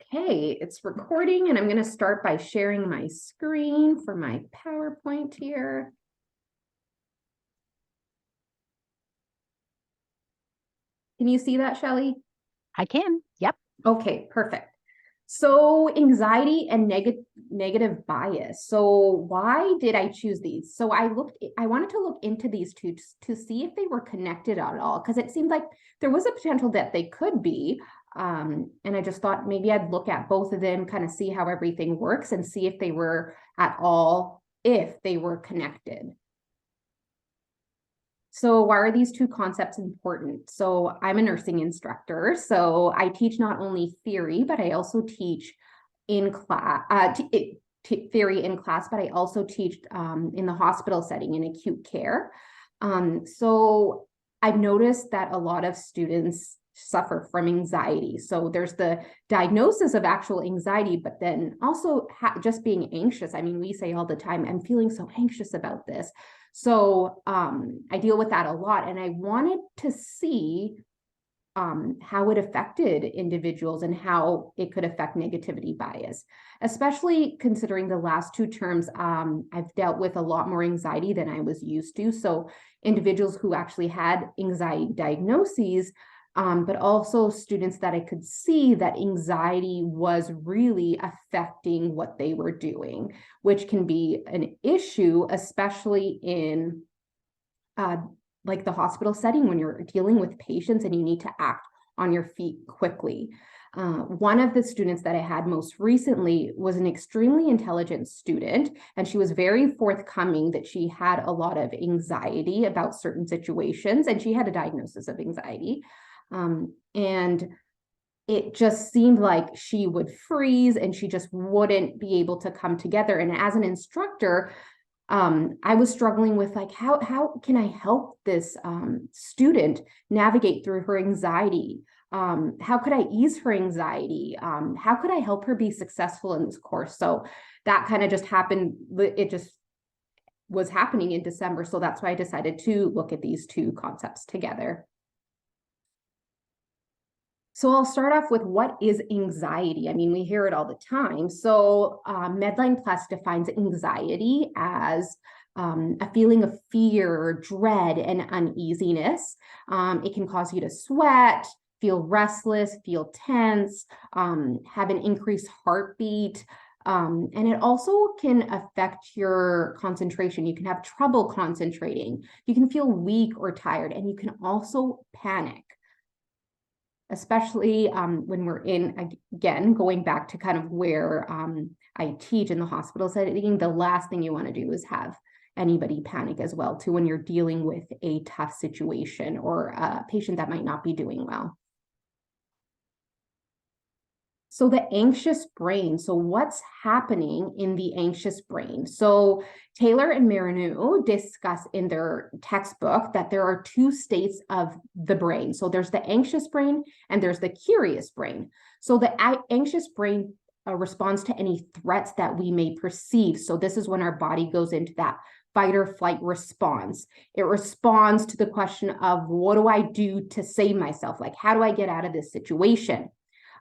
Okay, it's recording and I'm going to start by sharing my screen for my PowerPoint here. Can you see that, Shelley? I can. Yep. Okay, perfect. So anxiety and negative bias. So why did I choose these? So I wanted to look into these two to see if they were connected at all, because it seemed like there was a potential that they could be. And I just thought maybe I'd look at both of them, kind of see how everything works and see if they were at all, if they were connected. So why are these two concepts important? So I'm a nursing instructor, so I teach not only theory, but I also teach in class, theory in class, but I also teach in the hospital setting in acute care. So I've noticed that a lot of students suffer from anxiety. So there's the diagnosis of actual anxiety, but then also just being anxious. I mean, we say all the time, I'm feeling so anxious about this. So I deal with that a lot, and I wanted to see how it affected individuals and how it could affect negativity bias, especially considering the last two terms. I've dealt with a lot more anxiety than I was used to. So individuals who actually had anxiety diagnoses, but also students that I could see that anxiety was really affecting what they were doing, which can be an issue, especially in like the hospital setting when you're dealing with patients and you need to act on your feet quickly. One of the students that I had most recently was an extremely intelligent student, and she was very forthcoming that she had a lot of anxiety about certain situations, and she had a diagnosis of anxiety. And it just seemed like she would freeze and she just wouldn't be able to come together. And as an instructor, I was struggling with like, how can I help this student navigate through her anxiety? How could I ease her anxiety? How could I help her be successful in this course? So that kind of just happened. It just was happening in December. So that's why I decided to look at these two concepts together. So I'll start off with what is anxiety? I mean, we hear it all the time. So Medline Plus defines anxiety as a feeling of fear, dread, and uneasiness. It can cause you to sweat, feel restless, feel tense, have an increased heartbeat. And it also can affect your concentration. You can have trouble concentrating. You can feel weak or tired, and you can also panic, especially when we're in, again, going back to kind of where I teach in the hospital setting. The last thing you want to do is have anybody panic as well, too, when you're dealing with a tough situation or a patient that might not be doing well. So the anxious brain. So what's happening in the anxious brain? So Taylor and Martineau discuss in their textbook that there are two states of the brain. So there's the anxious brain and there's the curious brain. So the anxious brain responds to any threats that we may perceive. So this is when our body goes into that fight or flight response. It responds to the question of, what do I do to save myself? Like, how do I get out of this situation?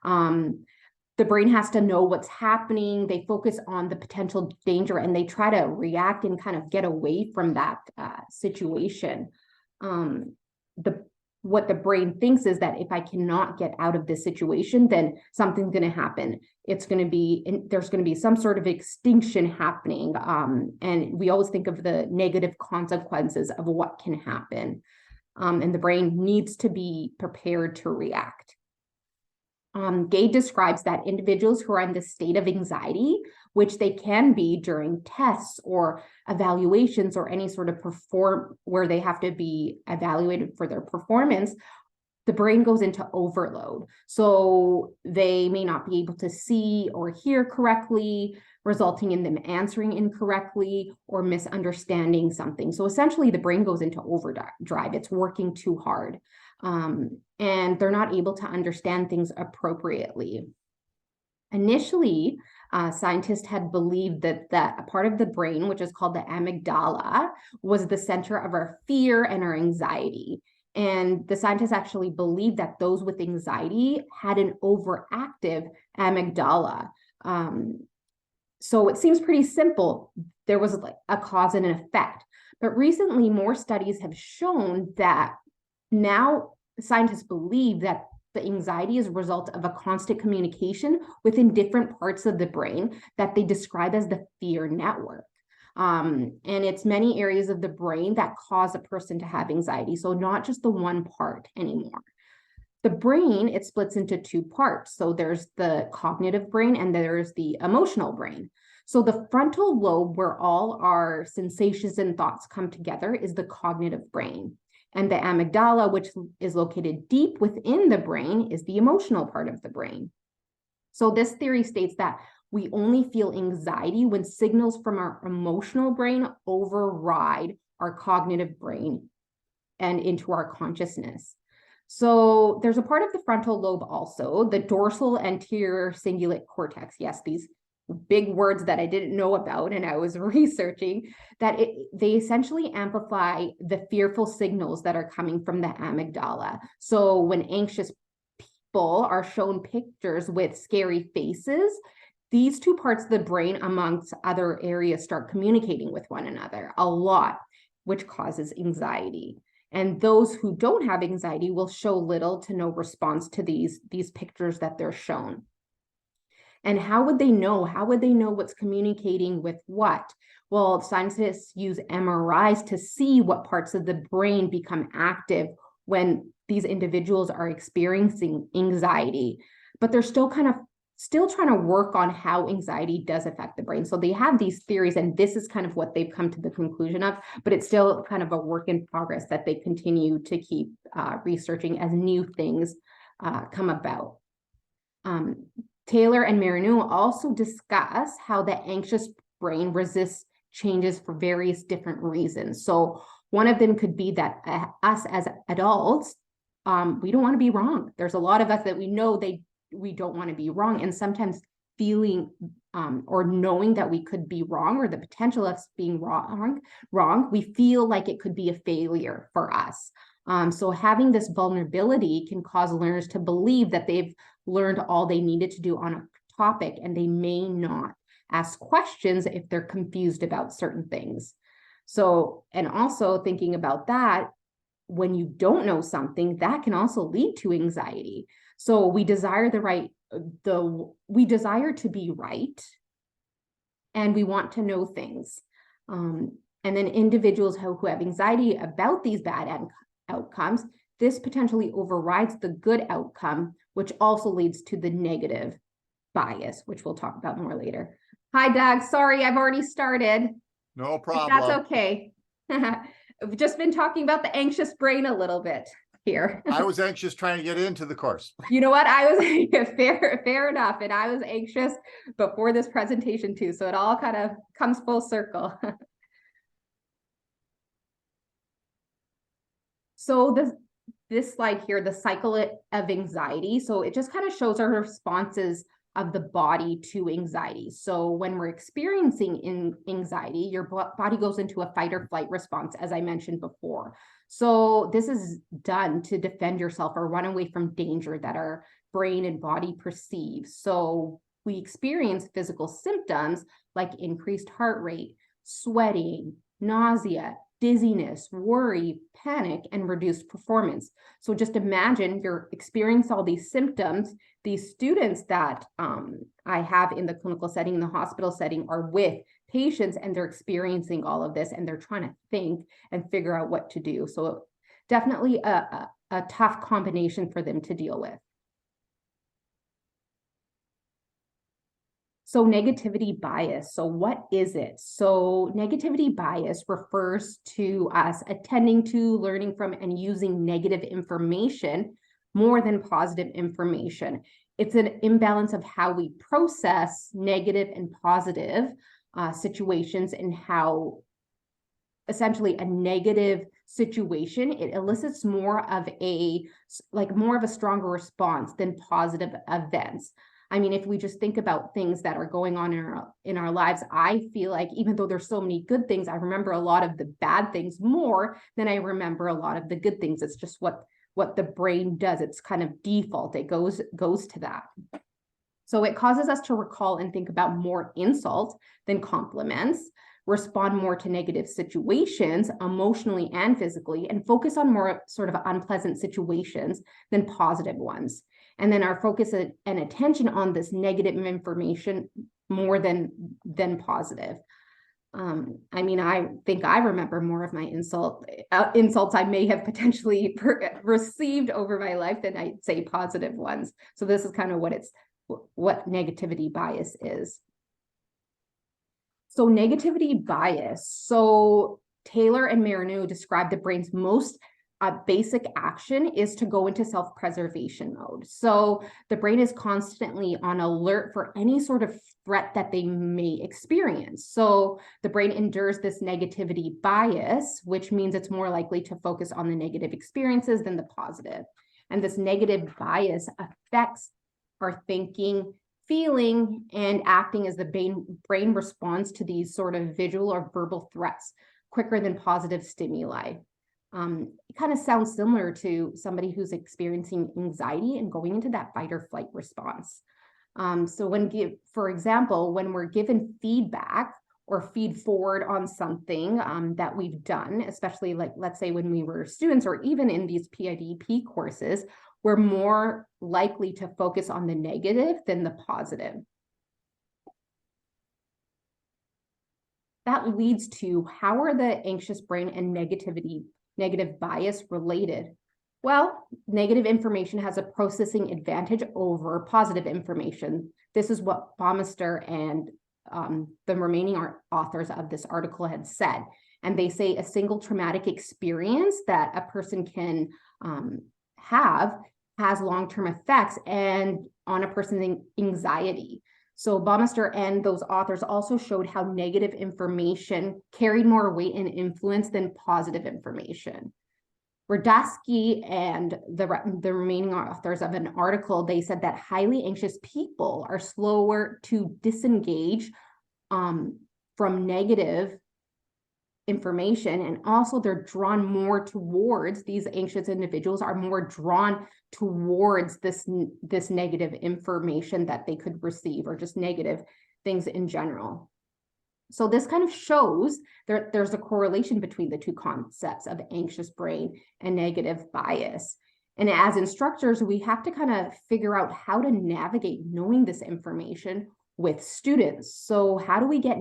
The brain has to know what's happening. They focus on the potential danger and they try to react and kind of get away from that situation. What the brain thinks is that if I cannot get out of this situation, then something's going to happen. There's going to be some sort of extinction happening. And we always think of the negative consequences of what can happen. And the brain needs to be prepared to react. Gay describes that individuals who are in the state of anxiety, which they can be during tests or evaluations or any sort of where they have to be evaluated for their performance, the brain goes into overload. So they may not be able to see or hear correctly, resulting in them answering incorrectly or misunderstanding something. So essentially the brain goes into overdrive. It's working too hard. And they're not able to understand things appropriately. Initially, scientists had believed that a part of the brain, which is called the amygdala, was the center of our fear and our anxiety. And the scientists actually believed that those with anxiety had an overactive amygdala. So it seems pretty simple. There was like a cause and an effect. But recently, more studies have shown that now scientists believe that the anxiety is a result of a constant communication within different parts of the brain that they describe as the fear network. And it's many areas of the brain that cause a person to have anxiety. So not just the one part anymore. The brain, it splits into two parts. So there's the cognitive brain and there's the emotional brain. So the frontal lobe, where all our sensations and thoughts come together, is the cognitive brain. And the amygdala, which is located deep within the brain, is the emotional part of the brain. So this theory states that we only feel anxiety when signals from our emotional brain override our cognitive brain and into our consciousness. So there's a part of the frontal lobe also, the dorsal anterior cingulate cortex. Yes, these big words that I didn't know about and I was researching, that they essentially amplify the fearful signals that are coming from the amygdala. So when anxious people are shown pictures with scary faces, these two parts of the brain, amongst other areas, start communicating with one another a lot, which causes anxiety. And those who don't have anxiety will show little to no response to these pictures that they're shown. And how would they know? How would they know what's communicating with what? Well, scientists use MRIs to see what parts of the brain become active when these individuals are experiencing anxiety. But they're still trying to work on how anxiety does affect the brain. So they have these theories, and this is kind of what they've come to the conclusion of, but it's still kind of a work in progress that they continue to keep researching as new things come about. Taylor and Marinoux also discuss how the anxious brain resists changes for various different reasons. So one of them could be that us as adults, we don't want to be wrong. There's a lot of us that we know we don't want to be wrong, and sometimes feeling or knowing that we could be wrong, or the potential of us being wrong, we feel like it could be a failure for us. So having this vulnerability can cause learners to believe that they've learned all they needed to do on a topic, and they may not ask questions if they're confused about certain things. So, and also thinking about that, when you don't know something, that can also lead to anxiety. So we desire we desire to be right, and we want to know things. And then individuals who have anxiety about these bad outcomes, this potentially overrides the good outcome, which also leads to the negative bias, which we'll talk about more later. Hi, Doug. Sorry, I've already started. No problem. That's okay. I've just been talking about the anxious brain a little bit here. I was anxious trying to get into the course. You know what? I was fair enough. And I was anxious before this presentation too. So it all kind of comes full circle. So this slide here, the cycle of anxiety. So it just kind of shows our responses of the body to anxiety. So when we're experiencing anxiety, your body goes into a fight or flight response, as I mentioned before. So this is done to defend yourself or run away from danger that our brain and body perceive. So we experience physical symptoms like increased heart rate, sweating, nausea, dizziness, worry, panic, and reduced performance. So just imagine you're experiencing all these symptoms. These students that I have in the clinical setting, in the hospital setting, are with patients, and they're experiencing all of this, and they're trying to think and figure out what to do. So definitely a tough combination for them to deal with. So negativity bias. So what is it? So negativity bias refers to us attending to, learning from, and using negative information more than positive information. It's an imbalance of how we process negative and positive situations, and how essentially a negative situation, it elicits more of a stronger response than positive events. I mean, if we just think about things that are going on in our lives, I feel like even though there's so many good things, I remember a lot of the bad things more than I remember a lot of the good things. It's just what the brain does. It's kind of default. It goes to that. So it causes us to recall and think about more insults than compliments, respond more to negative situations emotionally and physically, and focus on more sort of unpleasant situations than positive ones. And then our focus and attention on this negative information more than positive. I mean, I think I remember more of my insults I may have potentially received over my life than I'd say positive ones. So this is kind of what negativity bias is. So negativity bias. So Taylor and Marino described the brain's most basic action is to go into self-preservation mode. So the brain is constantly on alert for any sort of threat that they may experience. So the brain endures this negativity bias, which means it's more likely to focus on the negative experiences than the positive. And this negative bias affects our thinking, feeling, and acting as the brain responds to these sort of visual or verbal threats quicker than positive stimuli. It kind of sounds similar to somebody who's experiencing anxiety and going into that fight or flight response. So for example, when we're given feedback or feed forward on something that we've done, especially like, let's say when we were students or even in these PIDP courses, we're more likely to focus on the negative than the positive. That leads to, how are the anxious brain and negative bias related? Well, negative information has a processing advantage over positive information. This is what Baumeister and the remaining authors of this article had said. And they say a single traumatic experience that a person can have has long-term effects and on a person's anxiety. So Baumeister and those authors also showed how negative information carried more weight and influence than positive information. Radosky and the remaining authors of an article, they said that highly anxious people are slower to disengage from negative information, and also they're drawn more towards, these anxious individuals are more drawn towards this negative information that they could receive, or just negative things in general. So this kind of shows there's a correlation between the two concepts of anxious brain and negative bias. And as instructors, we have to kind of figure out how to navigate knowing this information with students. So how do we get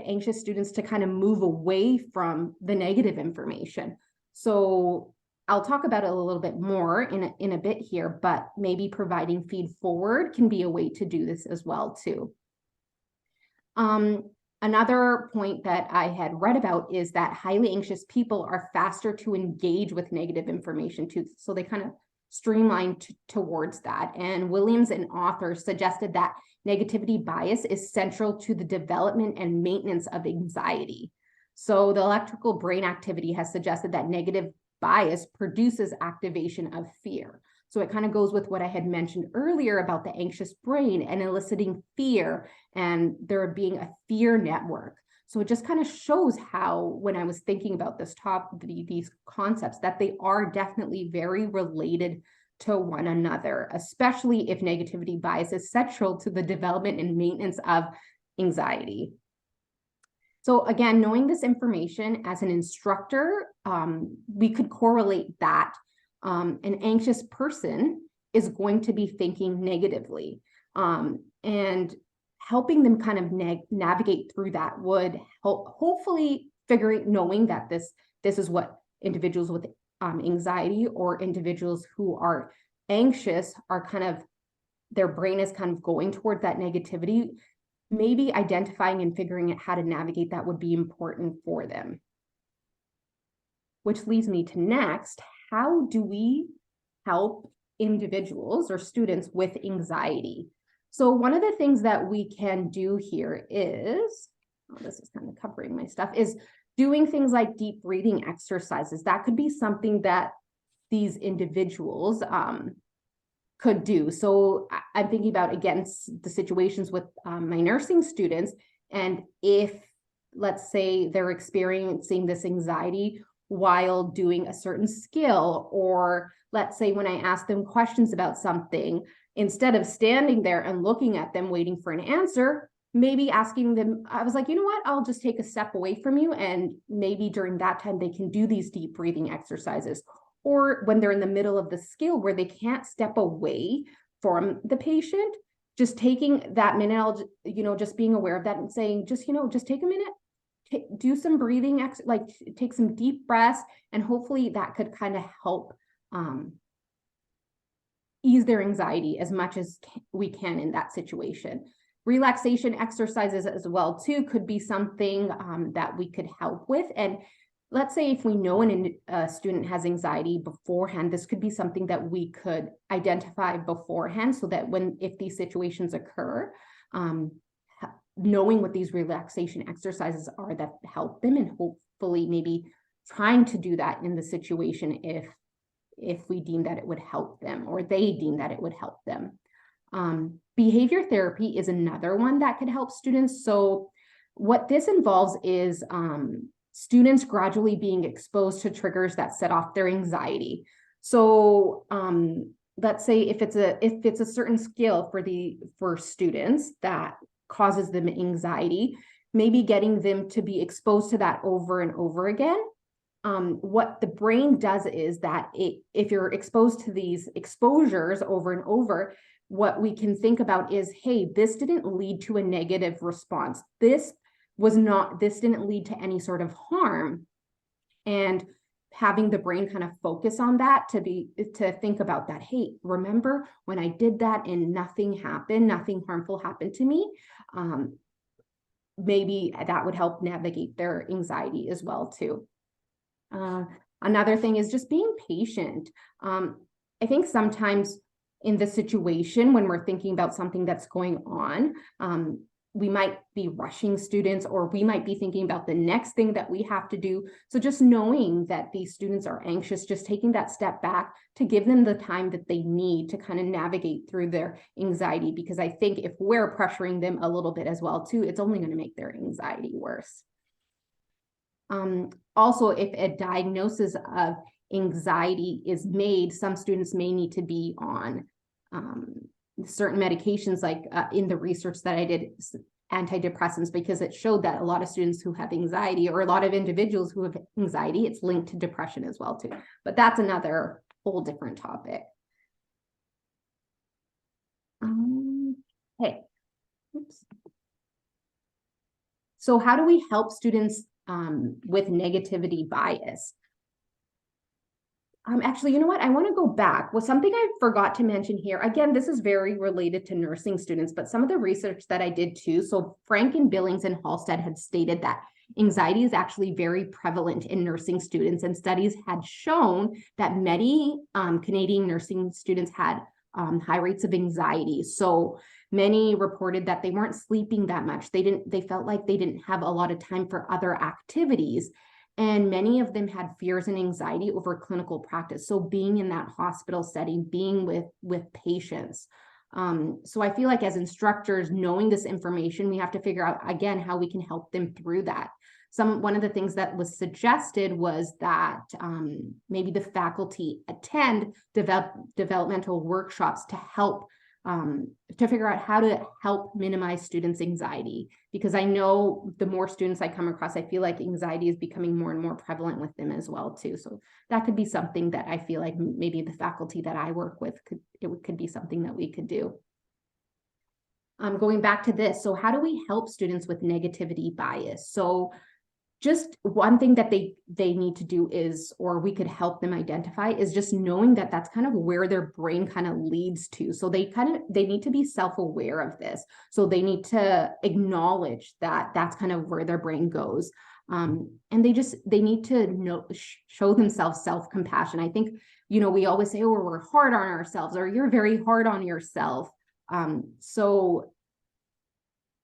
anxious students to kind of move away from the negative information? So I'll talk about it a little bit more in a bit here, but maybe providing feed forward can be a way to do this as well too. Another point that I had read about is that highly anxious people are faster to engage with negative information too. So they kind of streamline towards that. And Williams and authors suggested that negativity bias is central to the development and maintenance of anxiety. So the electrical brain activity has suggested that negative bias produces activation of fear. So it kind of goes with what I had mentioned earlier about the anxious brain and eliciting fear and there being a fear network. So it just kind of shows how, when I was thinking about these concepts, that they are definitely very related to one another, especially if negativity bias is central to the development and maintenance of anxiety. So again, knowing this information as an instructor, we could correlate that an anxious person is going to be thinking negatively, and helping them kind of navigate through that would help, hopefully knowing that this is what individuals with anxiety or individuals who are anxious are kind of, their brain is kind of going toward that negativity. Maybe identifying and figuring out how to navigate that would be important for them. Which leads me to next, how do we help individuals or students with anxiety? So one of the things that we can do here is, this is kind of covering my stuff, is doing things like deep breathing exercises. That could be something that these individuals could do. So I'm thinking about, again, the situations with my nursing students. And if, let's say, they're experiencing this anxiety while doing a certain skill, or let's say when I ask them questions about something, instead of standing there and looking at them waiting for an answer, maybe asking them, I was like, you know what, I'll just take a step away from you. And maybe during that time, they can do these deep breathing exercises. Or when they're in the middle of the skill where they can't step away from the patient, just taking that minute, just being aware of that and saying, just take a minute, do some breathing, take some deep breaths, and hopefully that could kind of help ease their anxiety as much as we can in that situation. Relaxation exercises as well too could be something that we could help with. And let's say if we know a student has anxiety beforehand, this could be something that we could identify beforehand, so that if these situations occur, knowing what these relaxation exercises are that help them, and hopefully maybe trying to do that in the situation if we deem that it would help them, or they deem that it would help them. Behavior therapy is another one that could help students. So what this involves is students gradually being exposed to triggers that set off their anxiety. So let's say if it's a certain skill for students that causes them anxiety, maybe getting them to be exposed to that over and over again. What the brain does is that if you're exposed to these exposures over and over, what we can think about is, hey, this didn't lead to a negative response. This didn't lead to any sort of harm. And having the brain kind of focus on that, to think about that, hey, remember when I did that and nothing happened, nothing harmful happened to me. Maybe that would help navigate their anxiety as well too. Another thing is just being patient. I think sometimes in the situation when we're thinking about something that's going on, we might be rushing students, or we might be thinking about the next thing that we have to do. So just knowing that these students are anxious, just taking that step back to give them the time that they need to kind of navigate through their anxiety. Because I think if we're pressuring them a little bit as well too, it's only going to make their anxiety worse. Also, if a diagnosis of anxiety is made, some students may need to be on certain medications, like in the research that I did, antidepressants, because it showed that a lot of students who have anxiety, or a lot of individuals who have anxiety, it's linked to depression as well too. But that's another whole different topic. Okay. Oops. So how do we help students with negativity bias? Actually, you know what? I want to go back. Well, something I forgot to mention here. Again, this is very related to nursing students, but some of the research that I did too. So Frank and Billings and Halstead had stated that anxiety is actually very prevalent in nursing students, and studies had shown that many Canadian nursing students had high rates of anxiety. So many reported that they weren't sleeping that much. They felt like they didn't have a lot of time for other activities. And many of them had fears and anxiety over clinical practice. So being in that hospital setting, being with patients. So I feel like as instructors, knowing this information, we have to figure out, again, how we can help them through that. One of the things that was suggested was that maybe the faculty attend developmental workshops to help to figure out how to help minimize students' anxiety. Because I know the more students I come across, I feel like anxiety is becoming more and more prevalent with them as well too. So that could be something that I feel like maybe the faculty that I work with could be something that we could do. Going back to this, so how do we help students with negativity bias? So just one thing that they need to do is, or we could help them identify, is just knowing that that's kind of where their brain kind of leads to. So they need to be self-aware of this. So they need to acknowledge that that's kind of where their brain goes. And they need to show themselves self-compassion. I think, we always say, oh, we're hard on ourselves, or you're very hard on yourself. So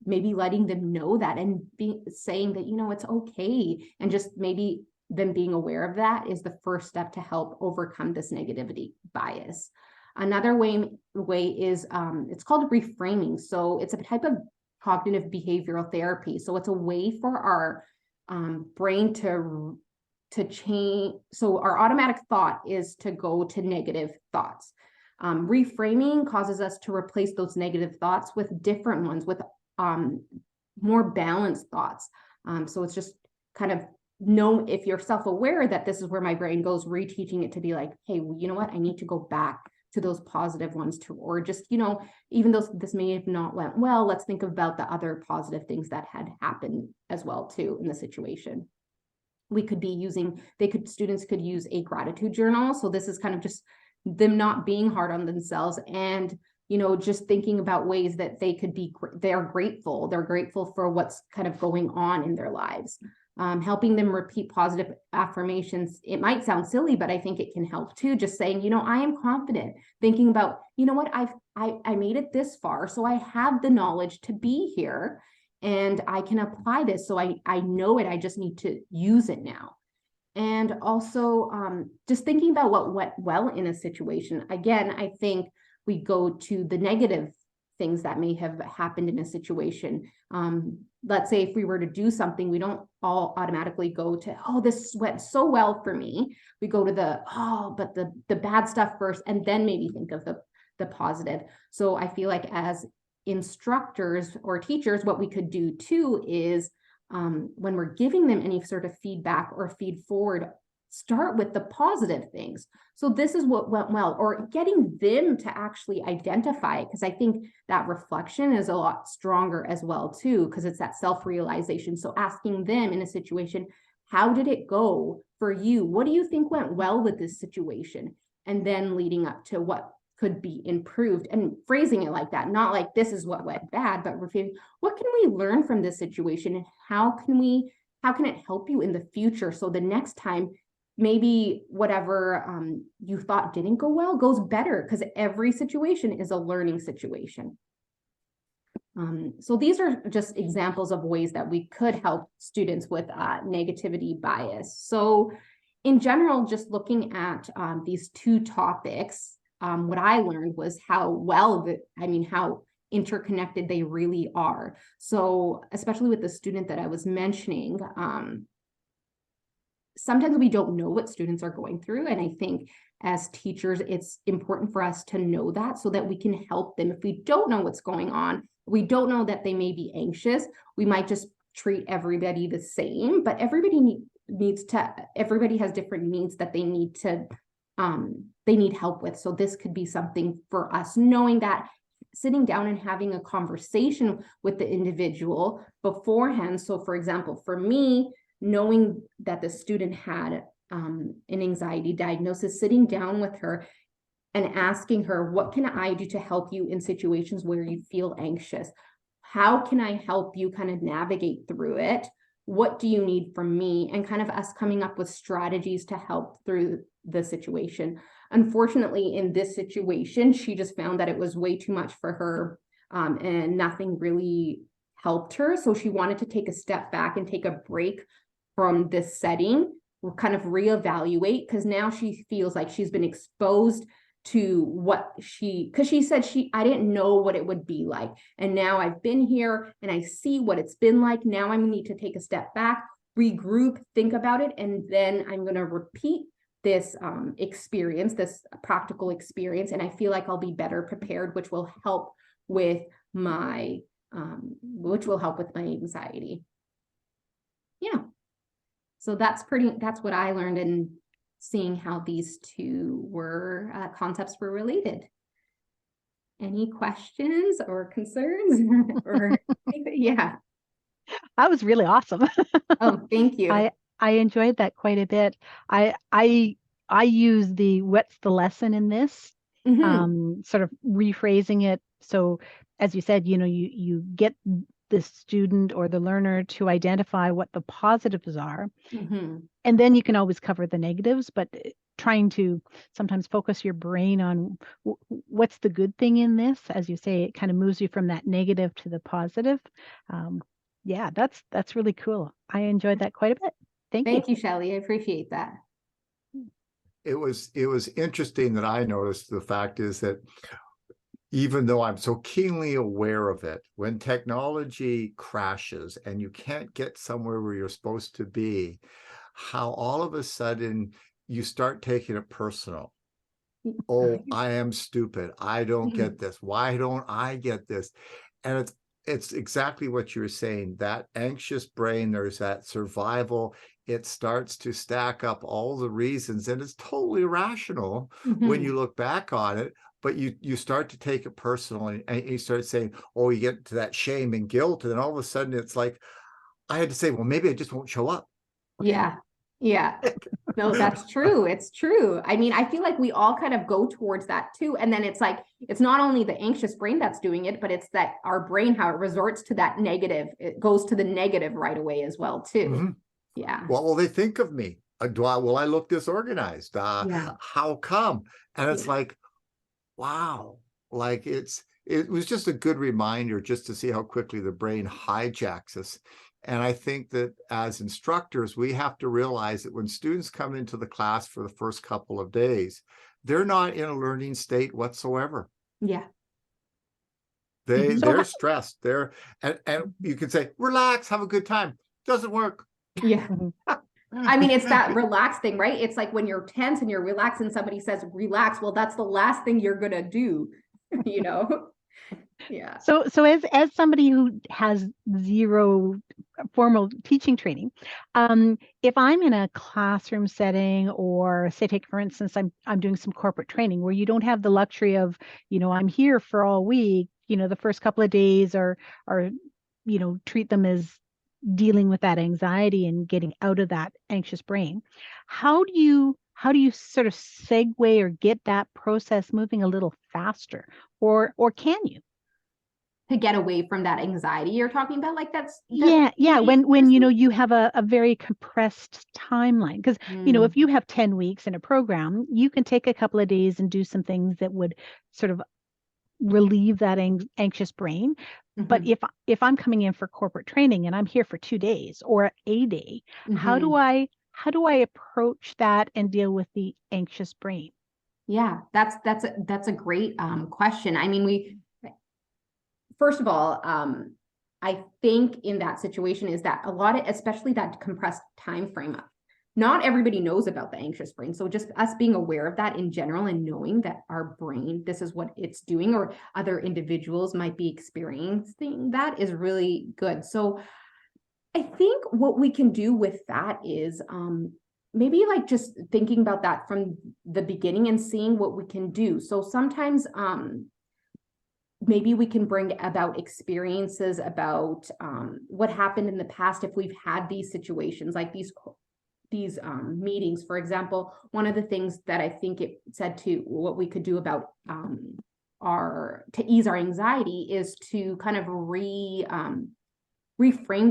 maybe letting them know that, and saying that, it's okay. And just maybe them being aware of that is the first step to help overcome this negativity bias. Another way is it's called reframing. So it's a type of cognitive behavioral therapy. So it's a way for our brain to change. So our automatic thought is to go to negative thoughts. Reframing causes us to replace those negative thoughts with different ones, with more balanced thoughts. So it's just kind of know, if you're self-aware that this is where my brain goes, reteaching it to be like, hey, you know what, I need to go back to those positive ones too, or just, even though this may have not went well, let's think about the other positive things that had happened as well too in the situation. We could be using, students could use a gratitude journal. So this is kind of just them not being hard on themselves, and just thinking about ways that they could be, they're grateful for what's kind of going on in their lives. Helping them repeat positive affirmations. It might sound silly, but I think it can help too. Just saying, I am confident. Thinking about, what, I made it this far, so I have the knowledge to be here, and I can apply this. So I know it. I just need to use it now. And also just thinking about what went well in a situation. Again, I think we go to the negative things that may have happened in a situation. Let's say if we were to do something, we don't all automatically go to, oh, this went so well for me. We go to but the bad stuff first, and then maybe think of the positive. So I feel like as instructors or teachers, what we could do too is when we're giving them any sort of feedback or feed forward, start with the positive things. So this is what went well, or getting them to actually identify it, because I think that reflection is a lot stronger as well too, because it's that self-realization. So asking them in a situation, how did it go for you? What do you think went well with this situation? And then leading up to what could be improved, and phrasing it like that, not like this is what went bad, but what can we learn from this situation, and how can it help you in the future, so the next time maybe whatever you thought didn't go well goes better, because every situation is a learning situation. So these are just examples of ways that we could help students with negativity bias. So in general, just looking at these two topics, what I learned was how interconnected they really are. So especially with the student that I was mentioning, sometimes we don't know what students are going through. And I think as teachers, it's important for us to know that, so that we can help them. If we don't know what's going on, we don't know that they may be anxious, we might just treat everybody the same, but everybody has different needs that they need help with. So this could be something for us, knowing that, sitting down and having a conversation with the individual beforehand. So for example, for me, knowing that the student had an anxiety diagnosis, sitting down with her and asking her, what can I do to help you in situations where you feel anxious? How can I help you kind of navigate through it? What do you need from me? And kind of us coming up with strategies to help through the situation. Unfortunately, in this situation, she just found that it was way too much for her, and nothing really helped her. So she wanted to take a step back and take a break from this setting, kind of reevaluate, because now she feels like she's been exposed to because she said I didn't know what it would be like. And now I've been here and I see what it's been like. Now I need to take a step back, regroup, think about it, and then I'm going to repeat this experience, this practical experience. And I feel like I'll be better prepared, which will help with my anxiety. Yeah. So that's what I learned in seeing how these two concepts were related. Any questions or concerns? Yeah. That was really awesome. Oh, thank you. I enjoyed that quite a bit. I use the what's the lesson in this, sort of rephrasing it. So as you said, you get the student or the learner to identify what the positives are. And then you can always cover the negatives, but trying to sometimes focus your brain on what's the good thing in this. As you say, it kind of moves you from that negative to the positive. Yeah, that's really cool. I enjoyed that quite a bit. Thank you. Thank you, Shelley. I appreciate that. it was interesting that I noticed. The fact is that even though I'm so keenly aware of it, when technology crashes and you can't get somewhere where you're supposed to be, how all of a sudden you start taking it personal. Oh, I am stupid. I don't get this. Why don't I get this? And it's exactly what you're saying. That anxious brain, there's that survival. It starts to stack up all the reasons, and it's totally rational when you look back on it. But you start to take it personally, and you start saying, oh, you get to that shame and guilt, and then all of a sudden it's like, I had to say, well, maybe I just won't show up. Yeah. Yeah. No, that's true. It's true. I mean, I feel like we all kind of go towards that too. And then it's like, it's not only the anxious brain that's doing it, but it's that our brain, how it resorts to that negative, it goes to the negative right away as well too. Yeah. What will they think of me? Will I look disorganized? Yeah. How come? And it's like, wow, like it was just a good reminder just to see how quickly the brain hijacks us. And I think that as instructors, we have to realize that when students come into the class for the first couple of days, they're not in a learning state whatsoever. Yeah. They're stressed. And you can say, relax, have a good time. Doesn't work. Yeah. I mean, it's that relaxed thing, right? It's like when you're tense and you're relaxed and somebody says, relax. Well, that's the last thing you're going to do, you know? Yeah. So as somebody who has zero formal teaching training, if I'm in a classroom setting, or say, take for instance, I'm doing some corporate training where you don't have the luxury of, I'm here for all week, the first couple of days are treat them as dealing with that anxiety and getting out of that anxious brain. How do you sort of segue or get that process moving a little faster, or can you? To get away from that anxiety you're talking about, like yeah when you have a very compressed timeline, because if you have 10 weeks in a program, you can take a couple of days and do some things that would sort of relieve that anxious brain. But if I'm coming in for corporate training and I'm here for 2 days or a day, how do I approach that and deal with the anxious brain? Yeah, that's a great question. I mean, first of all, I think in that situation is that a lot of, especially that compressed time frame, not everybody knows about the anxious brain. So just us being aware of that in general and knowing that our brain, this is what it's doing, or other individuals might be experiencing that, is really good. So I think what we can do with that is maybe like just thinking about that from the beginning and seeing what we can do. So sometimes maybe we can bring about experiences about what happened in the past if we've had these situations, like these meetings. For example, one of the things that I think it said to what we could do about to ease our anxiety is to kind of reframe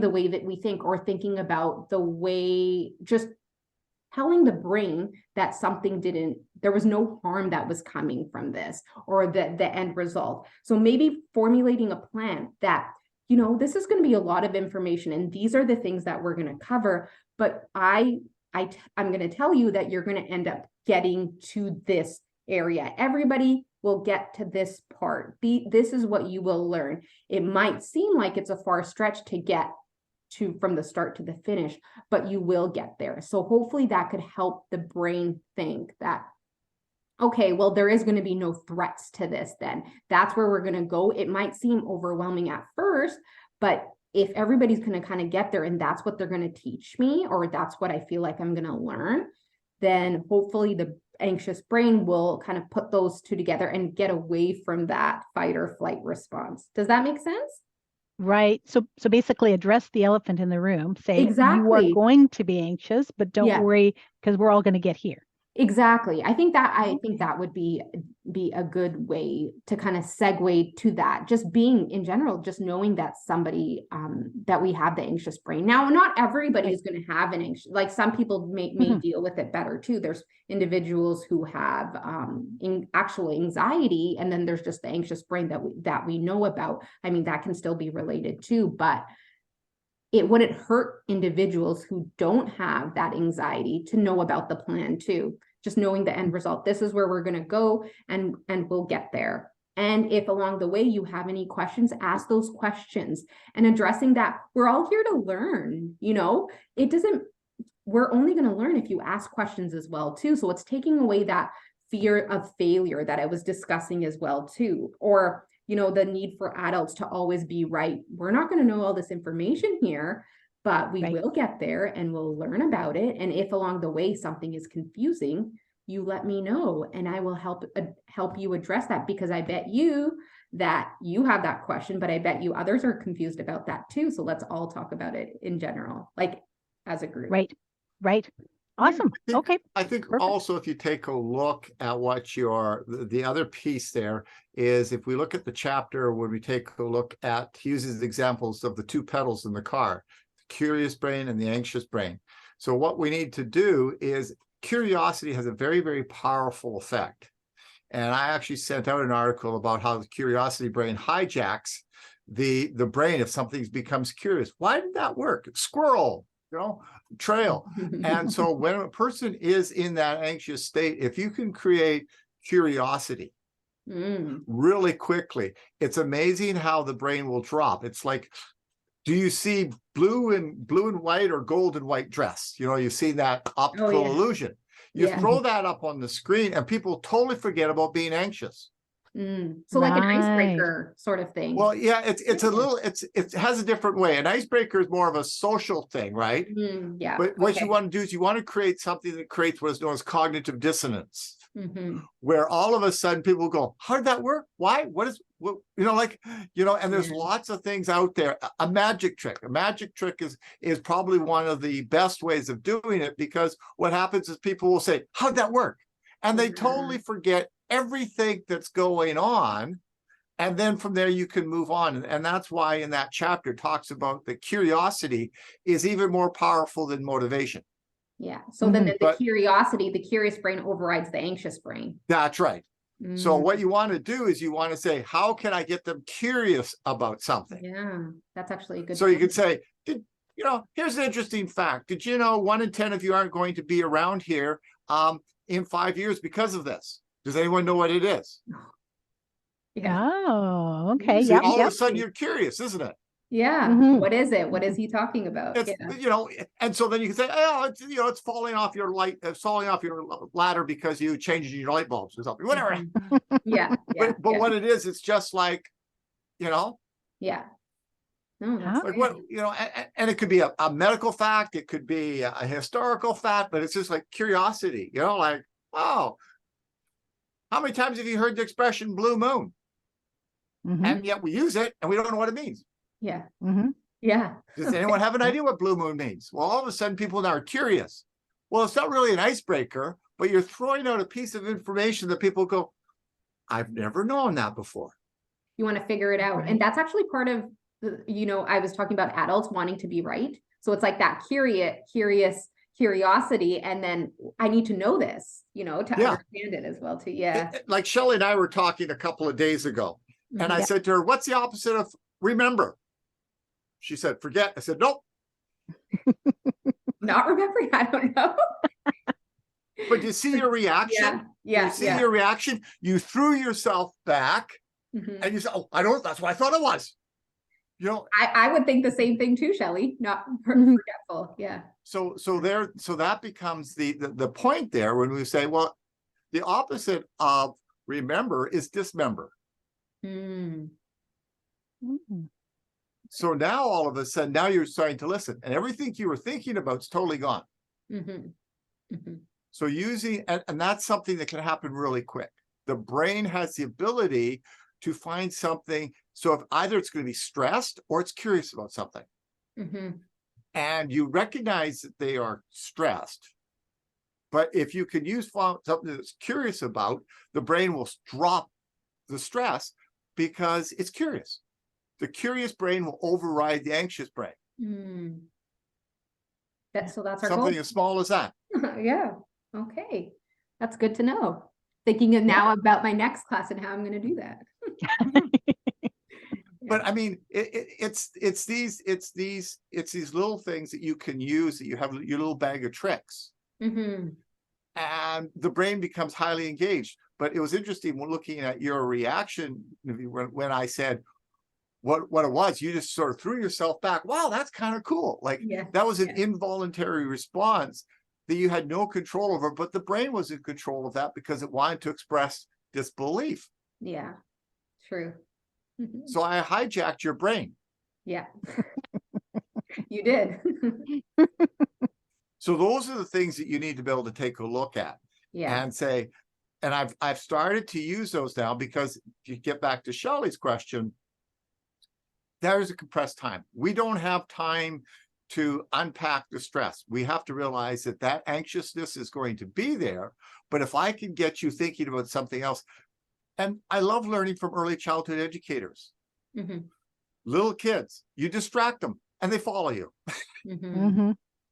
the way that we think, or thinking about the way, just telling the brain that there was no harm that was coming from this, or the end result. So maybe formulating a plan that, this is going to be a lot of information and these are the things that we're going to cover, but I'm going to tell you that you're going to end up getting to this area. Everybody will get to this part. This is what you will learn. It might seem like it's a far stretch to get to from the start to the finish, but you will get there. So hopefully that could help the brain think that, okay, well, there is going to be no threats to this then. That's where we're going to go. It might seem overwhelming at first, but if everybody's going to kind of get there and that's what they're going to teach me, or that's what I feel like I'm going to learn, then hopefully the anxious brain will kind of put those two together and get away from that fight or flight response. Does that make sense? Right. So basically address the elephant in the room. Say, exactly, you are going to be anxious, but don't worry, because we're all going to get here. Exactly. I think that would be a good way to kind of segue to that. Just being in general, just knowing that somebody that we have the anxious brain. Now, not everybody is going to have an anxious, like some people may deal with it better too. There's individuals who have actual anxiety, and then there's just the anxious brain that we know about. I mean, that can still be related too, but it wouldn't hurt individuals who don't have that anxiety to know about the plan too. just knowing the end result. This is where we're going to go, and we'll get there. And if along the way you have any questions, ask those questions, and addressing that. We're all here to learn, you know, we're only going to learn if you ask questions as well too. So it's taking away that fear of failure that I was discussing as well too, or, you know, the need for adults to always be right. We're not going to know all this information here, but we will get there and we'll learn about it. And if along the way something is confusing, you let me know and I will help you address that, because I bet you that you have that question, but I bet you others are confused about that too. So let's all talk about it in general, like as a group. Right. Awesome. Okay. I think Perfect. also, if you take a look at what the other piece there is, if we look at the chapter, when we take a look at, he uses examples of the two pedals in the car, the curious brain and the anxious brain. So what we need to do is, curiosity has a very, very powerful effect. And I actually sent out an article about how the curiosity brain hijacks the brain if something becomes curious. Why did that work? Squirrel, you know, trail. And so when a person is in that anxious state, if you can create curiosity really quickly, it's amazing how the brain will drop. It's like, do you see blue and white or gold and white dress? You know, you see that optical illusion. You throw that up on the screen and people totally forget about being anxious. So like an icebreaker sort of thing. Well, yeah, it's a little, it has a different way. An icebreaker is more of a social thing, right? Yeah. But what you want to do is you want to create something that creates what is known as cognitive dissonance, where all of a sudden people go, how did that work? Why? What, you know, like, you know, and there's lots of things out there. A magic trick is probably one of the best ways of doing it, because what happens is people will say, how did that work? And they totally forget everything that's going on. And then from there, you can move on. And that's why in that chapter talks about that curiosity is even more powerful than motivation. Yeah. So then the curious brain overrides the anxious brain. That's right. So what you want to do is you want to say, how can I get them curious about something? Yeah, that's actually a good. So you could say, you know, here's an interesting fact. Did you know 1 in 10 of you aren't going to be around here in 5 years because of this? Does anyone know what it is? Yeah. Oh, okay. See, all of a sudden you're curious, isn't it? Yeah. What is it? What is he talking about? It's, you know, and so then you can say, oh, it's, you know, it's falling off your ladder because you changed your light bulbs or something, whatever. Yeah. But what it is, it's just like, you know. Yeah. No, that's like what, you know, and it could be a medical fact, it could be a historical fact, but it's just like curiosity, you know, like, wow. How many times have you heard the expression blue moon? And yet we use it and we don't know what it means. Yeah. Yeah. Does anyone have an idea what blue moon means? Well, all of a sudden people now are curious. Well, it's not really an icebreaker, but you're throwing out a piece of information that people go, I've never known that before. You want to figure it out. And that's actually part of, you know, I was talking about adults wanting to be right. So it's like that curiosity. And then I need to know this, you know, to understand it as well too. Yeah. Like Shelley and I were talking a couple of days ago. And I said to her, what's the opposite of remember? She said, forget. I said, nope. Not remembering? I don't know. But you see your reaction? Yeah. You see your reaction? You threw yourself back and you said, oh, I don't, that's what I thought it was. You know, I would think the same thing too, Shelley, not forgetful. Yeah. So that becomes the point there when we say, well, the opposite of remember is dismember. So now all of a sudden, now you're starting to listen, and everything you were thinking about is totally gone. So using, and that's something that can happen really quick. The brain has the ability to find something. So if either it's going to be stressed or it's curious about something. And you recognize that they are stressed. But if you can use something that's curious about, the brain will drop the stress because it's curious. The curious brain will override the anxious brain. So that's our something goal. As small as that. Yeah. Okay. That's good to know. Thinking of now about my next class and how I'm going to do that. But I mean, it's these little things that you can use, that you have your little bag of tricks. and the brain becomes highly engaged. But it was interesting when looking at your reaction when I said what it was, you just sort of threw yourself back. Wow, that's kind of cool. Like Yeah. that was an Yeah. involuntary response that you had no control over, but the brain was in control of that because it wanted to express disbelief. Yeah. True. Mhm. So I hijacked your brain. Yeah. You did. So those are the things that you need to be able to take a look at Yeah. and say, and I've started to use those now because if you get back to Shelley's question, there's a compressed time. We don't have time to unpack the stress. We have to realize that that anxiousness is going to be there. But if I can get you thinking about something else, and I love learning from early childhood educators, Mhm. little kids, you distract them and they follow you. Mhm. Mm-hmm.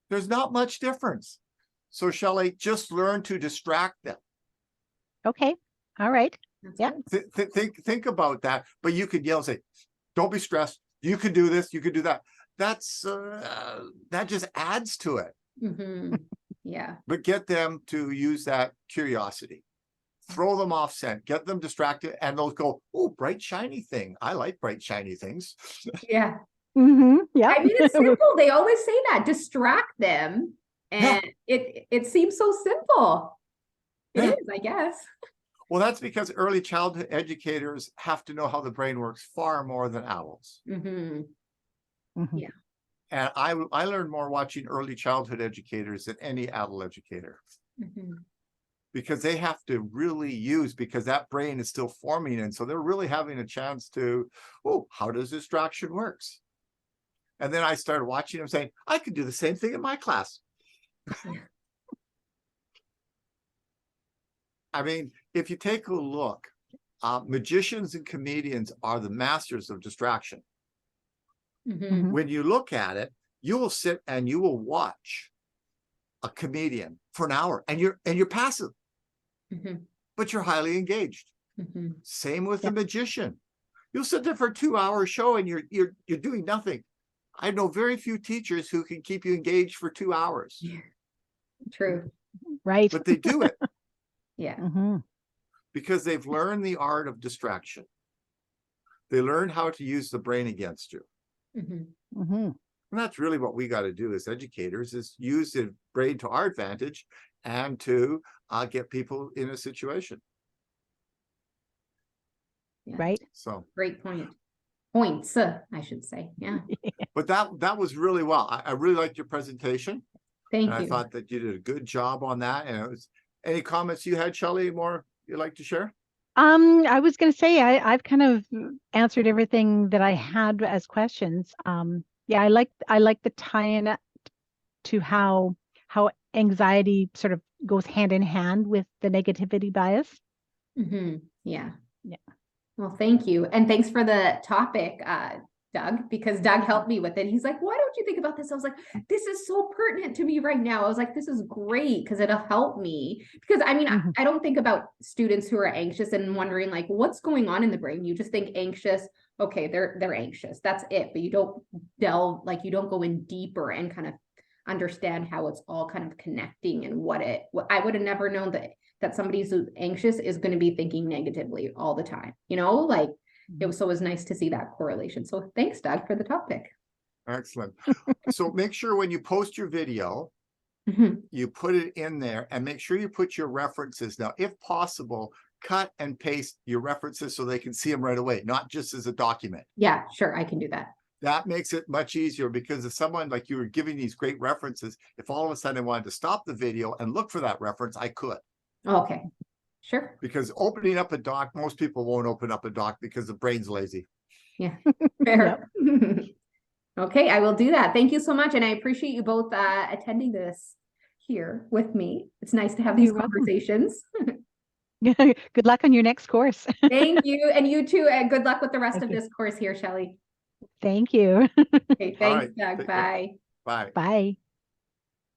There's not much difference. So Shelley, just learn to distract them. Okay. All right. That's Yeah. good. Think about that. But you could yell and say, don't be stressed. You could do this. You could do that. That's that just adds to it. Mhm. Yeah. But get them to use that curiosity. Throw them off scent. Get them distracted, and they'll go, "Oh, bright shiny thing. I like bright shiny things." Yeah. Mm-hmm. Yeah. I mean, it's simple. They always say that, distract them. Yeah. And it seems so simple. It Yeah. is, I guess. Well, that's because early childhood educators have to know how the brain works far more than adults. Mhm. Mhm. Yeah. And I learned more watching early childhood educators than any adult educator, Mhm. because they have to really use, because that brain is still forming. And so they're really having a chance to, oh, how does distraction works? And then I started watching them saying, I could do the same thing in my class. Yeah. I mean, if you take a look, magicians and comedians are the masters of distraction. Mhm. When you look at it, you will sit and you will watch a comedian for an hour, and you're passive, Mhm. but you're highly engaged. Mhm. Same with Yeah. the magician. You'll sit there for a 2-hour show and you're doing nothing. I know very few teachers who can keep you engaged for 2 hours, Yeah. True. Right. but they do it Yeah. Mm-hmm. because they've learned the art of distraction. They learn how to use the brain against you. Mhm. Mm-hmm. And that's really what we got to do as educators, is use the brain to our advantage and to get people in a situation. Yeah. Right. So, Great point. Points, I should say. Yeah. but that was really well. I really liked your presentation. Thank And I you. thought that you did a good job on that. And it was, any comments you had, Shelley, more you'd like to share? I was going to say I've kind of answered everything that I had as questions. Yeah, I like the tie-in to how anxiety sort of goes hand in hand with the negativity bias. Mhm. Yeah. Yeah. Well, thank you. And thanks for the topic, Doug, because Doug helped me with it. He's like, why don't you think about this? I was like, this is so pertinent to me right now. I was like, this is great because it'll help me. Because I mean, Mhm. I don't think about students who are anxious and wondering like, what's going on in the brain? You just think anxious. Okay, they're anxious. That's it. But you don't delve, like you don't go in deeper and kind of understand how it's all kind of connecting and what I would have never known that somebody who's anxious is going to be thinking negatively all the time, like it was nice to see that correlation. So thanks, Doug, for the topic. Excellent. So make sure when you post your video, Mhm. you put it in there, and make sure you put your references. Now, if possible, cut and paste your references so they can see them right away, not just as a document. Yeah, sure, I can do that. That makes it much easier, because if someone, like you were giving these great references, if all of a sudden I wanted to stop the video and look for that reference, I could. Okay, sure. Because opening up a doc, most people won't open up a doc because the brain's lazy. Yeah, fair. Okay, I will do that. Thank you so much. And I appreciate you both attending this here with me. It's nice to have these You're welcome. conversations. Good luck on your next course. Thank you. And you too. And good luck with the rest Thank of you. this course here, Shelley. Thank you. Okay, All thanks, right, Doug. take care. Bye. Bye. Bye.